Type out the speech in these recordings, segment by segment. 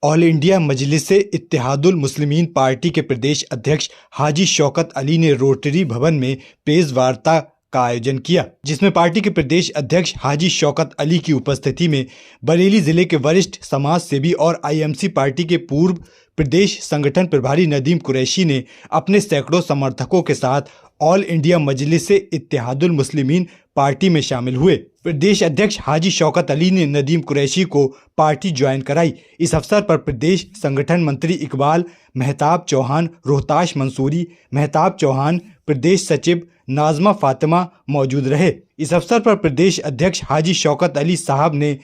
All India Majlis-e-Ittehadul मुस्लिमीन party के प्रदेश अध्यक्ष हाजी शौकत अली ने रोटरी भवन में प्रेस वार्ता का आयोजन किया, जिसमें पार्टी के प्रदेश अध्यक्ष हाजी शौकत अली की उपस्थिति में बरेली जिले के वरिष्ठ समाज सेवी और आईएमसी पार्टी के पूर्व प्रदेश संगठन प्रभारी नदीम कुरैशी ने अपने सैकड़ों समर्थकों के साथ ऑल इंडिया मजलिस-ए-इत्तेहादुल मुस्लिमीन पार्टी में शामिल हुए। प्रदेश अध्यक्ष हाजी शौकत अली ने नदीम कुरैशी को पार्टी ज्वाइन कराई। इस अवसर पर प्रदेश संगठन मंत्री इकबाल मेहताब चौहान, रोहताश मंसूरी मेहताब चौहान, प्रदेश सचिव नाजमा फातिमा मौजूद रहे। इस अवसर पर प्रदेश अध्यक्ष हाजी शौकत अली साहब ने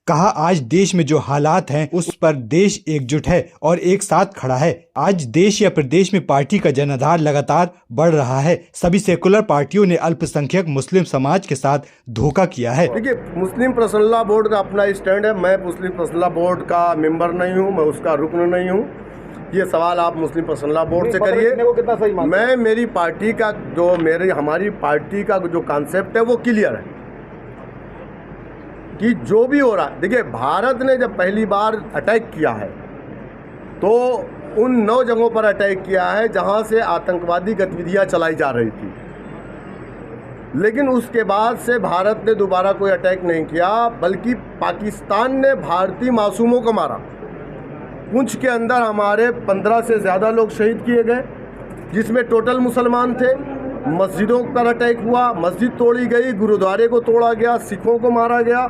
कहा, आज देश में जो हालात हैं उस पर देश एकजुट है और एक साथ खड़ा है। आज देश या प्रदेश में पार्टी का जनाधार लगातार बढ़ रहा है। सभी सेकुलर पार्टियों ने अल्पसंख्यक मुस्लिम समाज के साथ धोखा किया है। देखिए, मुस्लिम पर्सनल लॉ बोर्ड का अपना स्टैंड है। मैं मुस्लिम पर्सनल लॉ बोर्ड का मेंबर नहीं हूँ, मैं उसका रुकन नहीं हूँ। ये सवाल आप मुस्लिम पर्सनल लॉ बोर्ड से करिए। मैं मेरी पार्टी का हमारी पार्टी का जो कॉन्सेप्ट है वो क्लियर है कि जो भी हो रहा है। देखिए, भारत ने जब पहली बार अटैक किया है तो उन 9 जगहों पर अटैक किया है जहां से आतंकवादी गतिविधियां चलाई जा रही थी, लेकिन उसके बाद से भारत ने दोबारा कोई अटैक नहीं किया, बल्कि पाकिस्तान ने भारतीय मासूमों को मारा। पुंछ के अंदर हमारे 15 से ज़्यादा लोग शहीद किए गए, जिसमें टोटल मुसलमान थे। मस्जिदों पर अटैक हुआ, मस्जिद तोड़ी गई, गुरुद्वारे को तोड़ा गया, सिखों को मारा गया।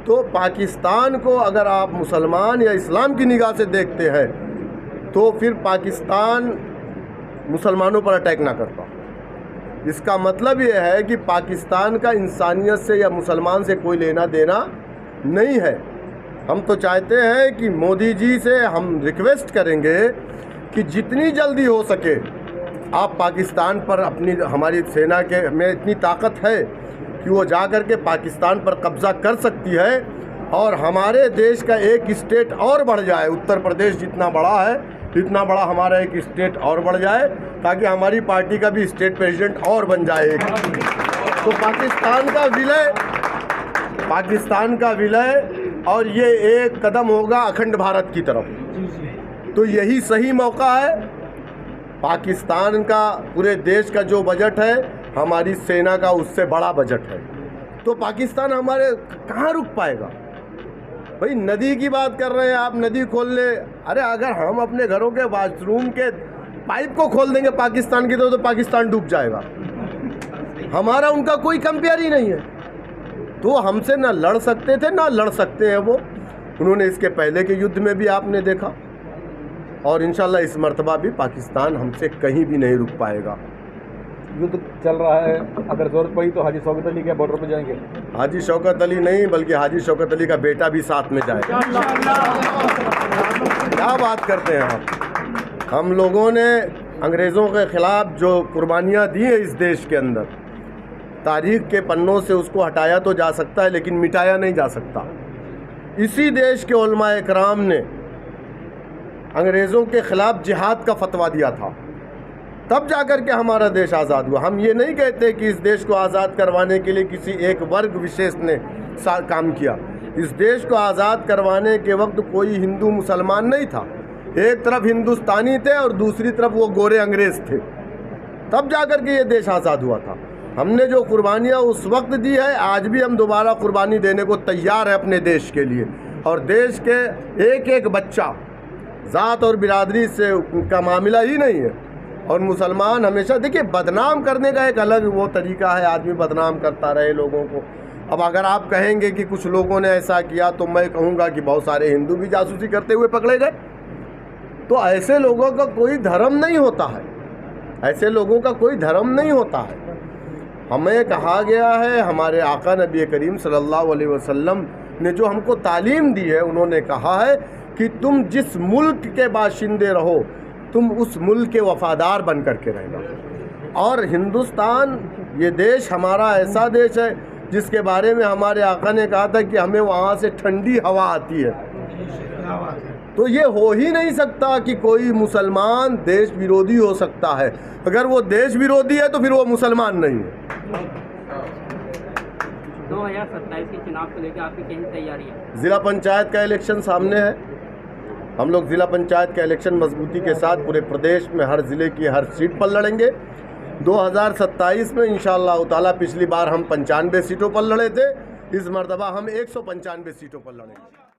तो पाकिस्तान को अगर आप मुसलमान या इस्लाम की निगाह से देखते हैं तो फिर पाकिस्तान मुसलमानों पर अटैक ना करता। इसका मतलब ये है कि पाकिस्तान का इंसानियत से या मुसलमान से कोई लेना देना नहीं है। हम तो चाहते हैं कि मोदी जी से हम रिक्वेस्ट करेंगे कि जितनी जल्दी हो सके आप पाकिस्तान पर हमारी सेना के में इतनी ताकत है कि वो जा कर के पाकिस्तान पर कब्ज़ा कर सकती है और हमारे देश का एक स्टेट और बढ़ जाए। उत्तर प्रदेश जितना बड़ा है इतना बड़ा हमारा एक स्टेट और बढ़ जाए, ताकि हमारी पार्टी का भी स्टेट प्रेसिडेंट और बन जाए। तो पाकिस्तान का विलय और ये एक कदम होगा अखंड भारत की तरफ। तो यही सही मौका है। पाकिस्तान का पूरे देश का जो बजट है हमारी सेना का उससे बड़ा बजट है, तो पाकिस्तान हमारे कहाँ रुक पाएगा। भाई, नदी की बात कर रहे हैं आप, नदी खोल ले। अरे अगर हम अपने घरों के बाथरूम के पाइप को खोल देंगे पाकिस्तान की तो पाकिस्तान डूब जाएगा। हमारा उनका कोई कंपेयर ही नहीं है। तो हमसे ना लड़ सकते थे ना लड़ सकते हैं वो। उन्होंने इसके पहले के युद्ध में भी आपने देखा, और इंशाल्लाह इस मर्तबा भी पाकिस्तान हमसे कहीं भी नहीं रुक पाएगा। युद्ध चल रहा है, अगर जरूरत पड़ी तो हाजी शौकत अली के बॉर्डर पर जाएंगे। हाजी शौकत अली नहीं, बल्कि हाजी शौकत अली का बेटा भी साथ में जाएगा। क्या बात करते हैं आप। हम लोगों ने अंग्रेज़ों के ख़िलाफ़ जो कुर्बानियाँ दी हैं इस देश के अंदर, तारीख़ के पन्नों से उसको हटाया तो जा सकता है लेकिन मिटाया नहीं जा सकता। इसी देश के उलमाए कराम ने अंग्रेज़ों के ख़िलाफ़ जिहाद का फतवा दिया था, तब जाकर के हमारा देश आज़ाद हुआ। हम ये नहीं कहते कि इस देश को आज़ाद करवाने के लिए किसी एक वर्ग विशेष ने काम किया। इस देश को आज़ाद करवाने के वक्त कोई हिंदू मुसलमान नहीं था, एक तरफ हिंदुस्तानी थे और दूसरी तरफ वो गोरे अंग्रेज़ थे। तब जाकर के ये देश आज़ाद हुआ था। हमने जो कुर्बानियाँ उस वक्त दी है, आज भी हम दोबारा कुर्बानी देने को तैयार है अपने देश के लिए। और देश के एक एक बच्चा ज़ात और बिरादरी से का मामला ही नहीं है। और मुसलमान हमेशा, देखिए, बदनाम करने का एक अलग वो तरीका है, आदमी बदनाम करता रहे लोगों को। अब अगर आप कहेंगे कि कुछ लोगों ने ऐसा किया तो मैं कहूँगा कि बहुत सारे हिंदू भी जासूसी करते हुए पकड़े गए। तो ऐसे लोगों का कोई धर्म नहीं होता है, ऐसे लोगों का कोई धर्म नहीं होता है। हमें कहा गया है, हमारे आका नबी करीम सल्लल्लाहु अलैहि वसल्लम ने जो हमको तालीम दी है, उन्होंने कहा है कि तुम जिस मुल्क के बाशिंदे रहो तुम उस मुल्क के वफ़ादार बन कर के रहना। और हिंदुस्तान, ये देश हमारा ऐसा देश है जिसके बारे में हमारे आका ने कहा था कि हमें वहाँ से ठंडी हवा आती है। तो ये हो ही नहीं सकता कि कोई मुसलमान देश विरोधी हो सकता है। अगर वो देश विरोधी है तो फिर वो मुसलमान नहीं है। 2027 के चुनाव को लेकर आपकी क्या तैयारी है? ज़िला पंचायत का इलेक्शन सामने है हम लोग ज़िला पंचायत के इलेक्शन मजबूती के साथ पूरे प्रदेश में हर ज़िले की हर सीट पर लड़ेंगे। 2027 में इंशाअल्लाह ताला पिछली बार हम 95 सीटों पर लड़े थे, इस मरतबा हम 195 सीटों पर लड़ेंगे।